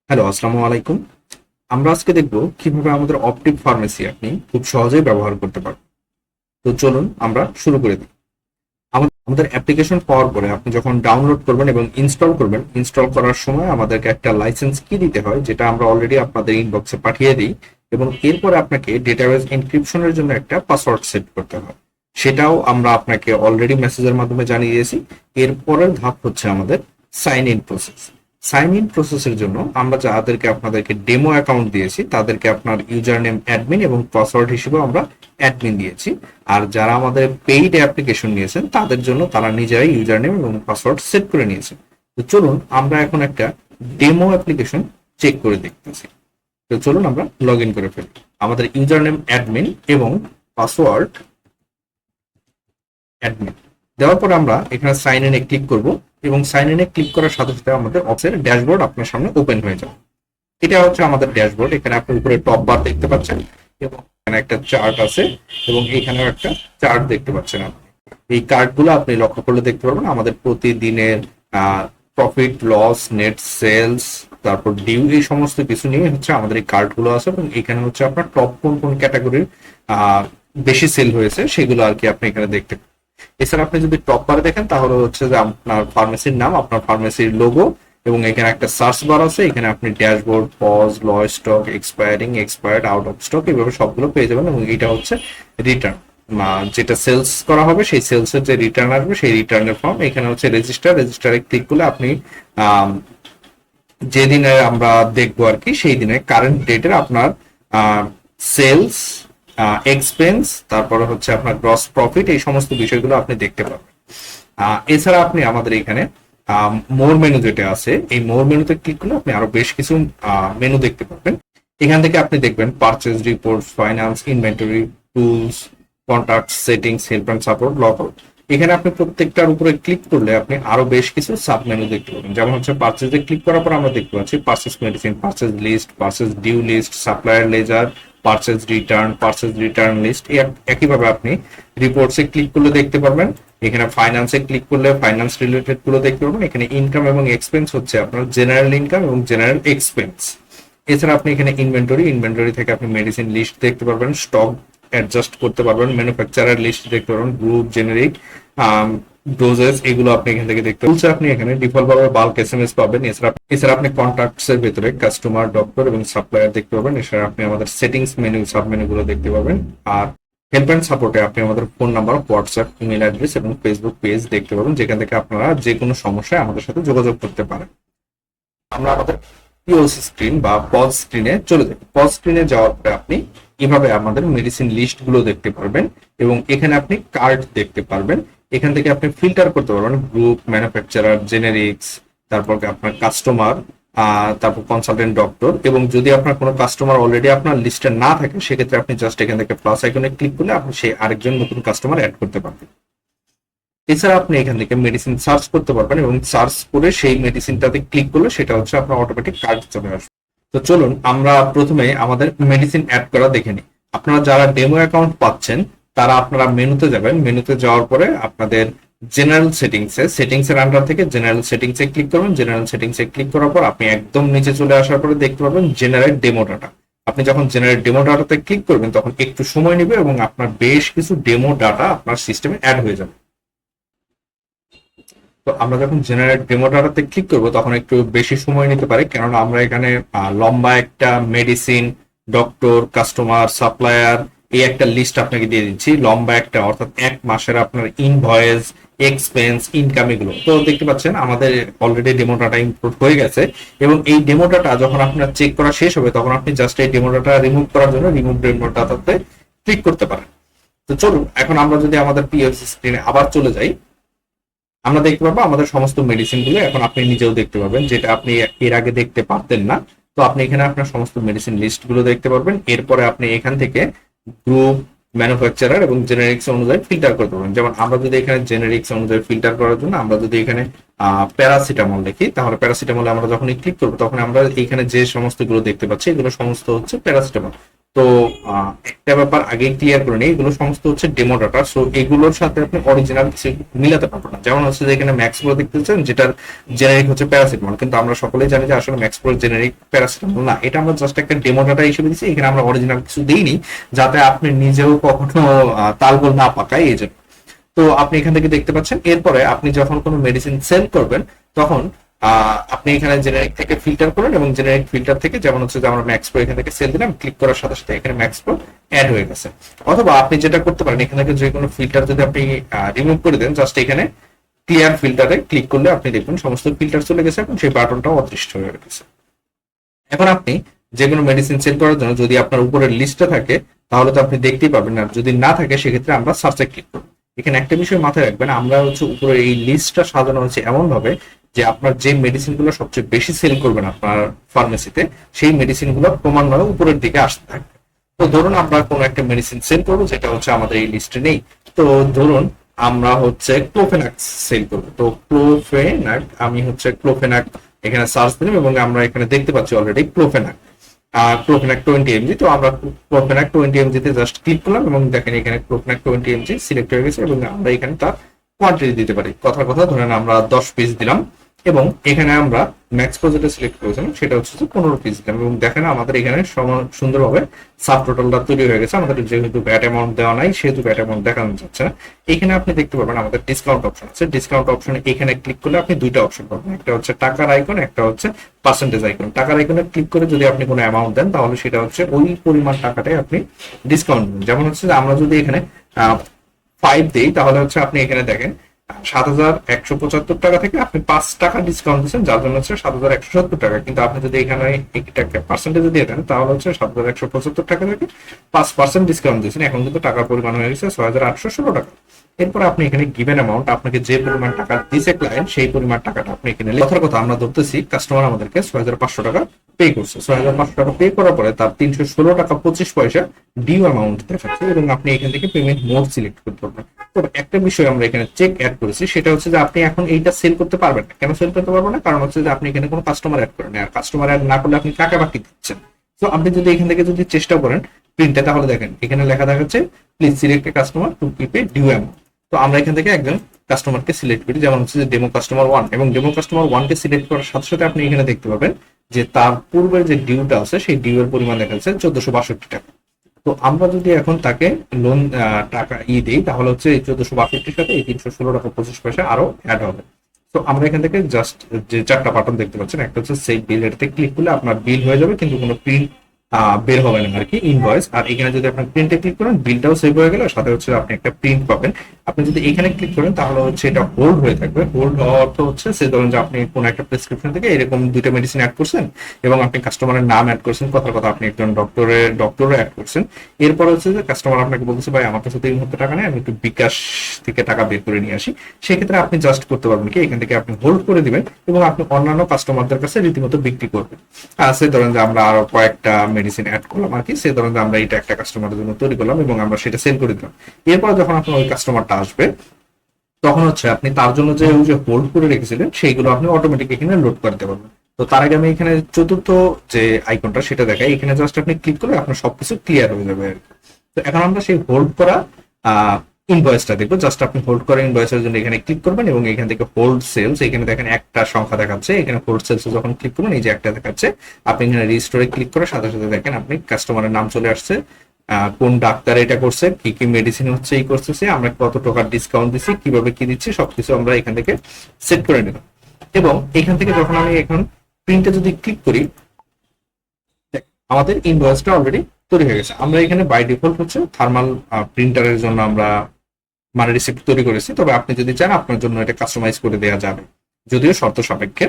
Hello, আসসালামু আলাইকুম। আমরা আজকে দেখব কিভাবে আমাদের অপটিক ফার্মেসি আপনি খুব সহজেই ব্যবহার করতে পারবেন। তো চলুন আমরা শুরু করে দিই। আমাদের অ্যাপ্লিকেশন পাওয়ার পরে আপনি যখন ডাউনলোড করবেন এবং ইনস্টল করবেন, ইনস্টল করার সময় আমাদেরকে একটা লাইসেন্স কি দিতে হয়, যেটা আমরা অলরেডি আপনাদের ইনবক্সে পাঠিয়ে দিই। এবং এরপরে আপনাকে ডেটাবেস এনক্রিপশনের জন্য একটা পাসওয়ার্ড সেট করতে হয়। সেটাও আমরা আপনাকে অলরেডি মেসেজের মাধ্যমে জানিয়ে দিয়েছি। এরপরের ধাপ হচ্ছে আমাদের sign in process. Sign in প্রসেসের জন্য আমরা যাদেরকে আপনাদেরকে ডেমো অ্যাকাউন্ট দিয়েছি তাদেরকে আপনার ইউজার নেম অ্যাডমিন এবং পাসওয়ার্ড হিসেবে আমরা অ্যাডমিন দিয়েছি। আর যারা আমাদের পেইড অ্যাপ্লিকেশন নিয়েছেন তাদের জন্য তারা নিজেরাই ইউজার নেম এবং পাসওয়ার্ড সেট করে নিয়েছেন। তো চলুন আমরা এখন একটা ডেমো অ্যাপ্লিকেশন চেক করে দেখতেছি। তো চলুন আমরা লগ ইন করে ফেলি। আমাদের ইউজার নেম অ্যাডমিন এবং পাসওয়ার্ড অ্যাডমিন দেওয়ার পর আমরা এখানে সাইন ইনে ক্লিক করব এবং সাইন ইনে ক্লিক করার সাথে সাথে আমাদের অফিসের ড্যাশবোর্ড আপনার সামনে ওপেন হয়ে যাবে। এটা হচ্ছে আমাদের ড্যাশবোর্ড। এখানে আপনি উপরে টপ বার দেখতে পাচ্ছেন এবং এখানে একটা চার্ট আছে এবং এখানেও একটা চার্ট দেখতে পাচ্ছেন। আপনি এই কার্ডগুলো আপনি লক্ষ্য করলে দেখতে পারবেন আমাদের প্রতিদিনের প্রফিট লস নেট সেলস তারপর ডিউ এই সমস্ত কিছু নিয়ে হচ্ছে আমাদের এই কার্ডগুলো আছে এবং এখানে হচ্ছে আপনার টপ কোন কোন ক্যাটাগরির বেশি সেল হয়েছে সেগুলো আর কি আপনি এখানে দেখতে পাবেন। এছাড়া আপনি যদি টপ বারে দেখেন তাহলে হচ্ছে যে আপনার ফার্মেসির নাম, আপনার ফার্মেসির লোগো এবং এখানে একটা সার্চ বার আছে। এখানে আপনি dashboard, POS, low stock, expiring, expired, out of stock এইভাবে সবগুলো পেয়ে যাবেন। এবং এটা হচ্ছে রিটার্ন, যেটা সেলস করা হবে সেই সেলসের যে রিটার্ন আসবে সেই রিটার্নের ফর্ম। এখানে হচ্ছে রেজিস্টারে ক্লিক করলে আপনি যে দিনে আমরা দেখবো আর কি সেই দিনে কারেন্ট ডেটের আপনার সেলস, এক্সপেন্স, তারপরে হচ্ছে আপনার গ্রস প্রফিট এই সমস্ত বিষয়গুলো আপনি দেখতে পাবেন। এছাড়া আপনি আমাদের এখানে মোর মেনু যেটা আছে এই মোর মেনুতে ক্লিক করলে আপনি আরো বেশ কিছু মেনু দেখতে পাবেন। এখান থেকে আপনি দেখবেন purchase report, finance, inventory, tools, contact, settings, help and support, log out. এখানে আপনি প্রত্যেকটার উপরে ক্লিক করলে আপনি আরো বেশ কিছু সাব মেনু দেখতে পাবেন। যেমন হচ্ছে পারচেজে ক্লিক করার পর আমরা দেখতে পাচ্ছি purchase medicine, purchase list, purchase due list, supplier ledger, purchase return list. একইভাবে আপনি রিপোর্টসে ক্লিক করলে দেখতে পারবেন। এখানে ফাইন্যান্সে ক্লিক করলে ফাইন্যান্স রিলেটেড গুলো দেখতে পারবেন। এখানে ইনকাম এবং এক্সপেন্স হচ্ছে আপনার জেনারেল ইনকাম এবং জেনারেল এক্সপেন্স। এছাড়া আপনি এখানে ইনভেন্টরি থেকে আপনি মেডিসিন লিস্ট দেখতে পারবেন, স্টক অ্যাডজাস্ট করতে পারবেন, ম্যানুফ্যাকচারার লিস্ট দেখতে পারবেন, গ্রুপ, জেনেরিক, ডোজেস এগুলো আপনি এখান থেকে দেখতে পাচ্ছেন। আপনি এখানে ডিফল্ট ভাবে বাল্ক এসএমএস পাবেন। এছাড়া আপনি কন্ট্যাক্টস এর ভিতরে কাস্টমার, ডক্টর এবং সাপ্লায়ার দেখতে পাবেন। এছাড়া আপনি আমাদের সেটিংস মেনু, সাব মেনু গুলো দেখতে পাবেন। আর হেল্প এন্ড সাপোর্টে আপনি আমাদের phone number, WhatsApp, email address এবং ফেসবুক পেজ দেখতে পাবেন, যেখান থেকে আপনারা যে কোনো সমস্যায় আমাদের সাথে যোগাযোগ করতে পারেন। আমরা আমাদের পিওসি স্ক্রিন বা পজ স্ক্রিনে চলে যাই। পজ স্ক্রিনে যাওয়ার পরে আপনি এভাবে আমাদের মেডিসিন লিস্ট গুলো দেখতে পারবেন এবং এখানে আপনি কার্ড দেখতে পারবেন। এখান থেকে আপনি ফিল্টার করতে পারবেন গ্রুপ, ম্যানুফ্যাকচারার, জেনেরিক্স, তারপর আপনার কাস্টমার, তারপর কনসালটেন্ট, ডক্টর। এবং যদি আপনার কোনো কাস্টমার অলরেডি আপনার লিস্টে না থাকে সেক্ষেত্রে আপনি জাস্ট এখান থেকে প্লাস আইকনে ক্লিক করলে আপনি সেই আরেকজন নতুন কাস্টমার অ্যাড করতে পারবেন। এছাড়া আপনি এখান থেকে মেডিসিন সার্চ করতে পারবেন এবং সার্চ করে সেই মেডিসিনটাতে ক্লিক করলে সেটা হচ্ছে আপনার অটোমেটিক কার্ড চলে আসবে। তো চলুন আমরা প্রথমে আমাদের মেডিসিন অ্যাড করা দেখে নিই। আপনারা যারা ডেমো অ্যাকাউন্ট পাচ্ছেন তারা আপনারা মেনুতে যাবেন। মেনুতে যাওয়ার পরে আপনাদের জেনারেল সেটিংস এর আন্ডার থেকে জেনারেল সেটিংসে ক্লিক করবেন। জেনারেল সেটিংসে ক্লিক করার পর আপনি একদম নিচে চলে আসার পরে দেখতে পাবেন জেনারেট ডেমো ডাটা। আপনি যখন জেনারেট ডেমো ডাটাতে ক্লিক করবেন তখন একটু সময় নেবে এবং আপনার বেশ কিছু ডেমো ডাটা আপনার সিস্টেমে অ্যাড হয়ে যাবে। তো আমরা যখন জেনারেট ডেমো ডাটাতে ক্লিক করবো তখন একটু বেশি সময় নিতে পারে, কেননা আমরা এখানে লম্বা একটা মেডিসিন, ডক্টর, কাস্টমার, সাপ্লায়ার এই একটা লিস্ট আপনাকে দিয়ে দিচ্ছি। লম্বা একটা, অর্থাৎ এক মাসের আপনার ইনভয়েস, এক্সপেন্স, ইনকাম এগুলো। তো দেখতে পাচ্ছেন আমাদের অলরেডি ডেমো ডাটা ইনপুট হয়ে গেছে এবং এই ডেমো ডাটা যখন আপনার চেক করা শেষ হবে তখন আপনি জাস্ট এই ডেমো ডাটা রিমুভ করার জন্য রিমুভ ডেমো ডাটাতে ক্লিক করতে পারেন। তো চলুন এখন আমরা যদি আমাদের পিএসসি স্ক্রিনে আবার চলে যাই, আমরা দেখতে পাবো আমাদের সমস্ত মেডিসিন গুলো এখন আপনি নিজেও দেখতে পাবেন, যেটা আপনি এর আগে দেখতে পারতেন না। তো আপনি এখানে আপনার সমস্ত মেডিসিন লিস্ট গুলো দেখতে পারবেন। এরপরে আপনি এখান থেকে গ্রুপ, ম্যানুফ্যাকচারার এবং জেনেরিক্স অনুযায়ী ফিল্টার করতে পারবেন। যেমন আমরা যদি এখানে জেনেরিক্স অনুযায়ী ফিল্টার করার জন্য আমরা যদি এখানে প্যারাসিটামল লিখি তাহলে প্যারাসিটামলে আমরা যখন ক্লিক করবো তখন আমরা এখানে যে সমস্ত গুলো দেখতে পাচ্ছি এগুলো সমস্ত হচ্ছে প্যারাসিটামল। তো একটা ব্যাপার আগে ক্লিয়ার করে নিই, এগুলো সমস্ত হচ্ছে ডেমো ডাটা, সো এগুলোর সাথে আপনি অরিজিনাল কিছু মিলাতে পারবেন না। যেমন হচ্ছে যে এখানে ম্যাক্স প্রো দেখতেছেন, যেটার জেনারিক হচ্ছে প্যারাসিটামল, কিন্তু আমরা সকলেই জানি যে আসলে ম্যাক্স প্রো জেনারিক প্যারাসিটামল না, এটা আমরা জাস্ট একটা ডেমো ডাটা হিসেবে দিচ্ছি, এখানে আমরা অরিজিনাল কিছু দিইনি, যাতে আপনি নিজেও কখনো তালগোল না পাকায় এই জন্য। তো আপনি এখান থেকে দেখতে পাচ্ছেন, এরপরে আপনি যখন কোনো মেডিসিন সেল করবেন তখন আপনি এখানে জেনারিক থেকে ফিল্টার করেন, এবং জেনারিক ফিল্টার থেকে যেমন হচ্ছে যে আমরা ম্যাক্স প্রো এখান থেকে সেল দিলাম, ক্লিক করার সাথে সাথে এখানে ম্যাক্স প্রো অ্যাড হয়ে গেছে। অথবা আপনি যেটা করতে পারেন, এখান থেকে যে কোনো ফিল্টার যদি আপনি রিমুভ করে দেন, জাস্ট এখানে ক্লিয়ার ফিল্টারে ক্লিক করলে আপনি দেখবেন সমস্ত ফিল্টার চলে গেছে এবং সেই বাটনটাও অদৃশ্য হয়ে গেছে। এখন আপনি যে কোনো মেডিসিন সেল করার জন্য যদি আপনার উপরের লিস্টে থাকে তাহলে তো আপনি দেখতেই পাবেন, আর যদি না থাকে সেক্ষেত্রে আমরা সার্চে ক্লিক করব। এখানে একটা বিষয় মাথায় রাখবেন, আমরা হচ্ছে উপরে এই লিস্টটা সাজানো হচ্ছে এমন ভাবে যে আপনার যে মেডিসিন গুলো সবচেয়ে বেশি সেল করবেন আপনার ফার্মেসিতে, সেই মেডিসিন গুলো ক্রমান্বয়ে উপরের দিকে আসতে থাকবে। তো ধরুন আমরা কোনো একটা মেডিসিন সেল করবো যেটা হচ্ছে আমাদের এই লিস্টে নেই, তো ধরুন আমরা হচ্ছে ক্লোফেনাক সেল করবো। তো ক্লোফেনাক, আমি হচ্ছে ক্লোফেনাক এখানে সার্চ দিলাম এবং আমরা এখানে দেখতে পাচ্ছি অলরেডি ক্লোফেনাক, ক্লোফেনাক 20 mg। তো আমরা ক্লোফেনাক 20 mg তে জাস্ট ক্লিক করলাম এবং দেখেন এখানে ক্লোফেনাক 20 mg সিলেক্ট হয়ে গেছে, এবং আমরা এখানে তার কোয়ান্টিটি দিতে পারি। কথার কথা ধরেন আমরা 10 পিস দিলাম, এবং এখানে আমরা ম্যাক্স প্রো যেটা সিলেক্ট করেছিলাম সেটা হচ্ছে 15 পিস দিলাম, এবং দেখেন আমাদের এখানে সুন্দরভাবে সাব টোটালটা তৈরি হয়ে গেছে। আমাদের যেহেতু ব্যাট অ্যামাউন্ট দেওয়া নাই সেহেতু ব্যাট অ্যামাউন্ট দেখানো যাচ্ছে না। এখানে আপনি দেখতে পাবেন আমাদের ডিসকাউন্ট অপশন আছে, ডিসকাউন্ট অপশনে এখানে ক্লিক করলে আপনি দুইটা অপশন পাবেন, একটা হচ্ছে টাকার আইকন, একটা হচ্ছে পার্সেন্টেজ আইকন। টাকার আইকনে ক্লিক করে যদি আপনি কোনো অ্যামাউন্ট দেন তাহলে সেটা হচ্ছে ওই পরিমাণ টাকাটাই আপনি ডিসকাউন্ট দেবেন। যেমন হচ্ছে যে আমরা যদি এখানে 5 দিই তাহলে হচ্ছে আপনি এখানে দেখেন 7,175 টাকা থেকে আপনি 5 টাকা ডিসকাউন্ট দিচ্ছেন, যার জন্য হচ্ছে 7,170 টাকা। কিন্তু আপনি যদি এখানে একটা পার্সেন্টেজ দিয়ে দেন তাহলে হচ্ছে 7,175 টাকা থেকে 5% ডিসকাউন্ট দিচ্ছেন, এখন কিন্তু টাকার পরিমাণ হয়ে গেছে 6,816 টাকা। এরপর আপনি এখানে গিভেন অ্যামাউন্ট, আপনাকে যে পরিমাণ টাকা দিছে ক্লায়েন্ট সেই পরিমাণ টাকাটা আপনি এখানে কথার কথা আমরা ধরতেছি কাস্টমার আমাদেরকে 6,500 টাকা পে করছে। 6,500 টাকা পে করার পরে তার 316 টাকা 25 পয়সা ডিউ অ্যামাউন্ট দেখাচ্ছে, এবং আপনি এখান থেকে পেমেন্ট মোড সিলেক্ট করতে পারবেন। তো একটা বিষয় আমরা এখানে চেক অ্যাড করেছি, সেটা হচ্ছে যে আপনি এখন এইটা সেল করতে পারবেন না। কেন সেল করতে পারবেন না? কারণ হচ্ছে যে আপনি এখানে কোনো কাস্টমার অ্যাড করেন, আর কাস্টমার অ্যাড না করলে আপনি কাকে বাকি দিচ্ছেন। তো আপনি যদি এখান থেকে যদি চেষ্টা করেন প্রিন্টে, তাহলে দেখেন এখানে লেখা দেখাচ্ছে please select a customer to keep a due amount. তো আমরা এখান থেকে একজন কাস্টমারকে সিলেক্ট করি, যেমন হচ্ছে যে ডেমো কাস্টমার 1, এবং ডেমো কাস্টমার 1 কে সিলেক্ট করার সাথে সাথে আপনি এখানে দেখতে পাবেন যে তার পূর্বের যে ডিউটা আছে সেই ডিউ এর পরিমাণ দেখা যাচ্ছে 1462 টাকা। তো আমরা যদি এখন তাকে লোন টাকা দিই তাহলে হচ্ছে এই 1462 সাথে এই 316 টাকা 25 পয়সা আরো অ্যাড হবে। তো আমরা এখান থেকে জাস্ট যে চারটা বাটন দেখতে পাচ্ছেন, একটা হচ্ছে সেভ বিল, এটাতে ক্লিক করলে আপনার বিল হয়ে যাবে কিন্তু কোনো প্রিন্ট বের হবে না আর কি, ইনভয়েস। আর এখানে যদি আপনার প্রিন্টে ক্লিক করেন বিলটাও সেভ হয়ে গেল, সাথে হচ্ছে আপনি একটা প্রিন্ট পাবেন। আপনি যদি এখানে ক্লিক করেন তাহলে হচ্ছে এটা হোল্ড হয়ে থাকবে। হোল্ড হওয়ার অর্থ হচ্ছে সে ধরুন যে আপনি কোনো একটা প্রেসক্রিপশন থেকে এরকম দুইটা মেডিসিন অ্যাড করছেন এবং আপনি কাস্টমারের নাম অ্যাড করছেন, কথার কথা আপনি একজন ডক্টরও অ্যাড করছেন। এরপর হচ্ছে যে কাস্টমার আপনাকে বলছে ভাই আমার কাছে তো এই মুহূর্তে টাকা নেই, আমি একটু বিকাশ থেকে টাকা বের করে নিয়ে আসি। সেক্ষেত্রে আপনি জাস্ট করতে পারবেন কি, এখান থেকে আপনি হোল্ড করে দিবেন এবং আপনি অন্যান্য কাস্টমারদের কাছে রীতিমতো বিক্রি করবেন। সে ধরেন যে আমরা আরো কয়েকটা মেডিসিন অ্যাড করলাম আর কি, সে ধরেন যে আমরা এটা একটা কাস্টমারের জন্য তৈরি করলাম এবং আমরা সেটা সেল করে দিলাম। এরপর যখন আপনার ওই কাস্টমারটা আসবে তখন হচ্ছে আপনি তার জন্য যে ওই যে হোল্ড করে রেখেছিলেন সেইগুলো আপনি অটোমেটিক এখানে লোড করতে পারবেন। তো তার আগে আমি এখানে চতুর্থ যে আইকনটা সেটা দেখাই, এখানে জাস্ট আপনি ক্লিক করলে আপনার সবকিছু ক্লিয়ার হয়ে যাবে আর কি। তো এখন আমরা সেই হোল্ড করা ইনভয়েসটা দেখবো। জাস্ট আপনি হোল্ড করা ইনভয়েসের জন্য এখানে ক্লিক করবেন এবং এখান থেকে হোল্ড সেলস, এখানে দেখেন একটা সংখ্যা দেখাচ্ছে, এখানে হোল্ড সেলস যখন ক্লিক করবেন এই যে একটা দেখাচ্ছে, আপনি এখানে রেজিস্টারে ক্লিক করার সাথে সাথে দেখেন আপনি কাস্টমারের নাম চলে আসছে, কোন ডাক্তার এটা করছে, কি কি মেডিসিন হচ্ছে এই করতেছে, আমরা কত টাকা ডিসকাউন্ট দিচ্ছি, কিভাবে কি দিচ্ছি, সবকিছু আমরা এখান থেকে সেট করে নিলাম। এবং এখান থেকে যখন আমি এখন প্রিন্টে যদি ক্লিক করি আমাদের ইনভয়েসটা অলরেডি তৈরি হয়ে গেছে। আমরা এখানে বাই ডিফল্ট হচ্ছে থার্মাল প্রিন্টারের জন্য আমরা মানে রিসিপ্ট তৈরি করেছি, তবে আপনি যদি চান আপনার জন্য এটা কাস্টমাইজ করে দেওয়া যাবে, যদিও শর্ত সাপেক্ষে।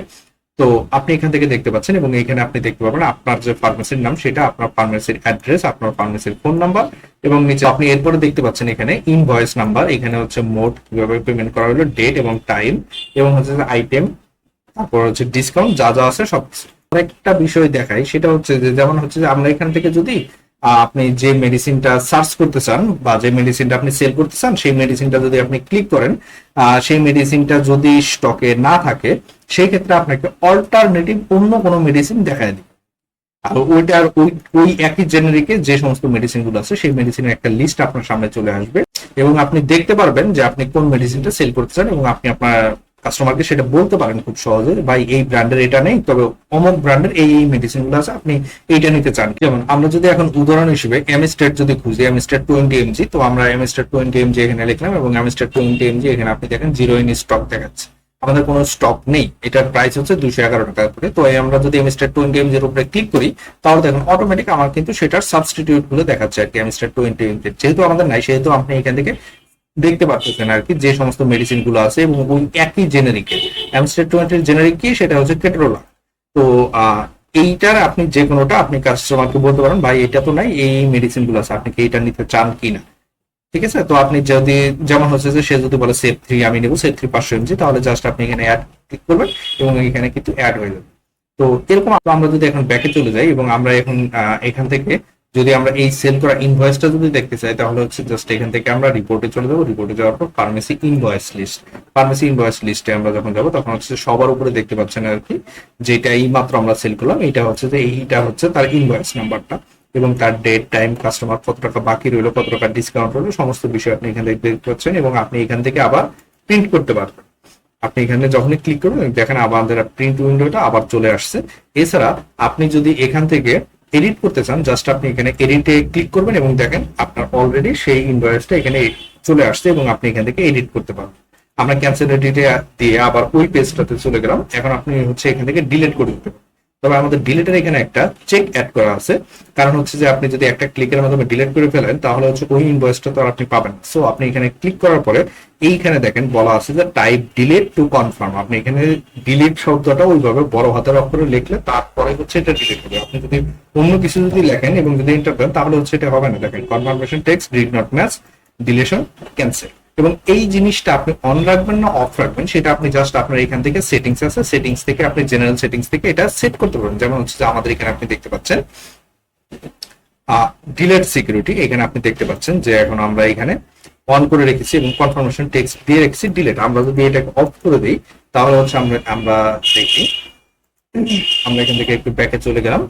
তো আপনি এখান থেকে দেখতে পাচ্ছেন এবং এখানে আপনি দেখতে পাবেন আপনার যে ফার্মেসির নাম সেটা, আপনার ফার্মেসির অ্যাড্রেস, আপনার ফার্মেসির ফোন নাম্বার, এবং নিচে আপনি এরপরে দেখতে পাচ্ছেন এখানে ইনভয়েস নাম্বার, এখানে হচ্ছে মোড কিভাবে পেমেন্ট করা হলো, ডেট এবং টাইম, এবং হচ্ছে আইটেম, তারপর হচ্ছে ডিসকাউন্ট, যা যা আছে সব। একটা বিষয় দেখাই, সেটা হচ্ছে যে যেমন হচ্ছে যে আমরা এখান থেকে যদি আপনি যে মেডিসিনটা সার্চ করতে চান বা যে মেডিসিনটা আপনি সেল করতে চান সেই মেডিসিনটা যদি আপনি ক্লিক করেন, সেই মেডিসিনটা যদি স্টকে না থাকে সেই ক্ষেত্রে আপনাকে অল্টারনেটিভ অন্য কোনো মেডিসিন দেখায় দিবে। আর ওইটার ওই ওই একই জেনারিকে যে সমস্ত মেডিসিন গুলো আছে সেই মেডিসিনের একটা লিস্ট আপনার সামনে চলে আসবে, এবং আপনি দেখতে পারবেন যে আপনি কোন মেডিসিনটা সেল করতে চান, এবং আপনি আপনার কাস্টমারকে সেটা বলতে পারেন খুব সহজে, ভাই এই ব্র্যান্ডের এটা নেই, তবে অমুক ব্র্যান্ডের এই এই মেডিসিন গুলো আছে, আপনি এইটা নিতে চান। যেমন আমরা যদি এখন উদাহরণ হিসেবে এমস্টেট যদি খুঁজি, এমস্টেট 20 mg, তো আমরা এমস্টেট 20 mg এখানে লিখলাম, এবং এমস্টেট 20 mg এখানে আপনি দেখেন 0 ইন স্টক দেখাচ্ছে, আমাদের কোনো স্টক নেই, এটার প্রাইস হচ্ছে 211 টাকা করে। তো আমরা যদি এমস্টেট 20 mg এর উপরে ক্লিক করি, তাহলে দেখুন অটোমেটিক আমার কিন্তু সেটার সাবস্টিটিউট গুলো দেখাচ্ছে আর কি, এমস্টেট 20 mg যেহেতু আমাদের নাই, সেহেতু আপনি এখান থেকে দেখতে পাচ্ছেন আর কি যে সমস্ত মেডিসিন গুলো আছে, এবং ওই একই জেনারিকে অ্যামস্টেড 20 জেনারিক কি সেটা হচ্ছে কেটরোলা। তো এইটার আপনি যে কোনোটা আপনি কাস্টমারকে বলতে পারেন, ভাই এটা তো নাই, এই মেডিসিন গুলো আছে, আপনি কি এটা নিতে চান কিনা। ঠিক আছে, তো আপনি যদি যেমন হচ্ছে যে সে যদি বলে সেফ 3 আমি নেবো, সেফ 3 500 mg, তাহলে জাস্ট আপনি এখানে অ্যাড ক্লিক করবেন এবং এখানে কিন্তু অ্যাড হয়ে যাবে। তো এরকম আমরা যদি এখন ব্যাকে চলে যাই, এবং আমরা এখন এখান থেকে যদি আমরা এই সেল করা ইনভয়েসটা যদি দেখতে চাই, তাহলে হচ্ছে জাস্ট এখান থেকে আমরা রিপোর্টে চলে যাবো, রিপোর্টে যাওয়ার পর pharmacy invoice list, pharmacy invoice লিস্টে আমরা যখন যাবো তখন হচ্ছে সবার উপরে দেখতে পাচ্ছেন আর কি, যেটা এই মাত্র আমরা সেল করলাম, এইটা হচ্ছে যে এইটা হচ্ছে তার ইনভয়েস নাম্বারটা, এবং তার ডেট টাইম, কাস্টমার কত টাকা বাকি রইলো, কত টাকা ডিসকাউন্ট রইলো, সমস্ত বিষয় আপনি এখান থেকে দেখতে পাচ্ছেন, এবং আপনি এখান থেকে আবার প্রিন্ট করতে পারবেন। আপনি এখানে যখনই ক্লিক করবেন দেখেন আমাদের প্রিন্ট উইন্ডোটা আবার চলে আসছে। এছাড়া আপনি যদি এখান থেকে এডিট করতে চান, জাস্ট আপনি এখানে এডিটে ক্লিক করবেন এবং দেখেন আপনার অলরেডি সেই ইনভয়েসটা এখানে চলে আসছে, এবং আপনি এখান থেকে এডিট করতে পারবেন। আমরা ক্যান্সেল এডিটে দিয়ে আবার ওই পেজটাতে চলে গেলাম, এখন আপনি হচ্ছে এখান থেকে ডিলিট করে দিতে পারেন। তবে আমাদের ডিলিটের এখানে একটা চেক অ্যাড করা আছে, কারণ হচ্ছে যে আপনি যদি একটা ক্লিকের মাধ্যমে ডিলিট করে ফেলেন, তাহলে হচ্ছে ওই ইনভয়েসটা তো আর আপনি পাবেন। সো আপনি এখানে ক্লিক করার পরে এইখানে দেখেন বলা আছে যে টাইপ ডিলিট টু কনফার্ম, আপনি এখানে ডিলিট শব্দটা ওইভাবে বড় হাতের অক্ষরে লিখলে তারপরে হচ্ছে এটা ডিলিট হবে। আপনি যদি অন্য কিছু যদি লেখেন এবং যদি এন্টার দেন, তাহলে হচ্ছে এটা হবে না। দেখেন confirmation text did not match, deletion cancel. এবং এই জিনিসটা আপনি অন রাখবেন না অফ রাখবেন, সেটা আপনি জাস্ট আপনার এখান থেকে সেটিংস আছে, সেটিংস থেকে আপনি জেনারেল সেটিংস থেকে এটা সেট করতে পারবেন। যেমন হচ্ছে যে আমাদের এখানে আপনি দেখতে পাচ্ছেন ডিলেট সিকিউরিটি, এখানে আপনি দেখতে পাচ্ছেন যে এখন আমরা এখানে অন করে রেখেছি এবং কনফার্মেশন টেক্সট দিয়ে রেখেছি ডিলেট। আমরা যদি এটাকে অফ করে দিই, তাহলে হচ্ছে আমরা দেখি, আমরা এখান থেকে একটু ব্যাকে চলে গেলাম।